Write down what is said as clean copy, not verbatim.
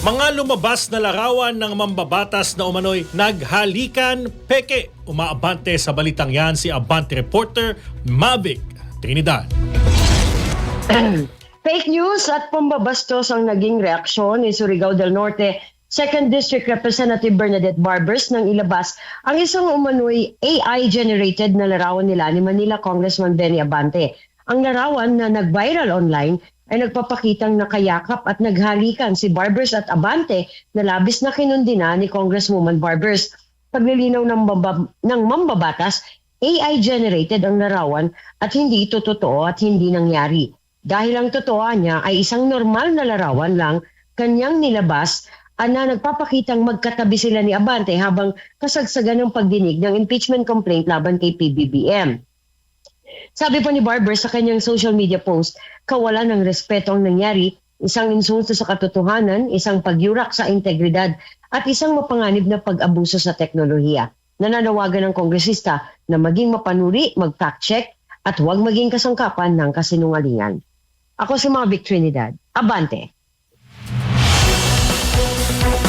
Mga lumabas na larawan ng mambabatas na umano'y naghalikan peke. Umaabante sa balitang yan si Abante reporter Mavic Trinidad. Fake news at pambabastos ang naging reaksyon ni Surigao del Norte 2nd District Representative Bernadette Barbers nang ilabas ang isang umano'y AI-generated na larawan nila ni Manila Congressman Benny Abante. Ang larawan na nag-viral online ay nagpapakitang nakayakap at naghalikan si Barbers at Abante na labis na kinundina ni Congresswoman Barbers. Paglilinaw ng mambabatas, AI-generated ang larawan at hindi ito totoo at hindi nangyari. Dahil ang totoo niya ay isang normal na larawan lang kanyang nilabas na nagpapakitang magkatabi sila ni Abante habang kasagsagan ng pagdinig ng impeachment complaint laban kay PBBM. Sabi pa ni Barber sa kanyang social media post, kawalan ng respeto ang nangyari, isang insulto sa katotohanan, isang pagyurak sa integridad at isang mapanganib na pag-abuso sa teknolohiya. Nananawagan ng kongresista na maging mapanuri, mag-fact check at huwag maging kasangkapan ng kasinungalingan. Ako si Mavic Trinidad. Abante!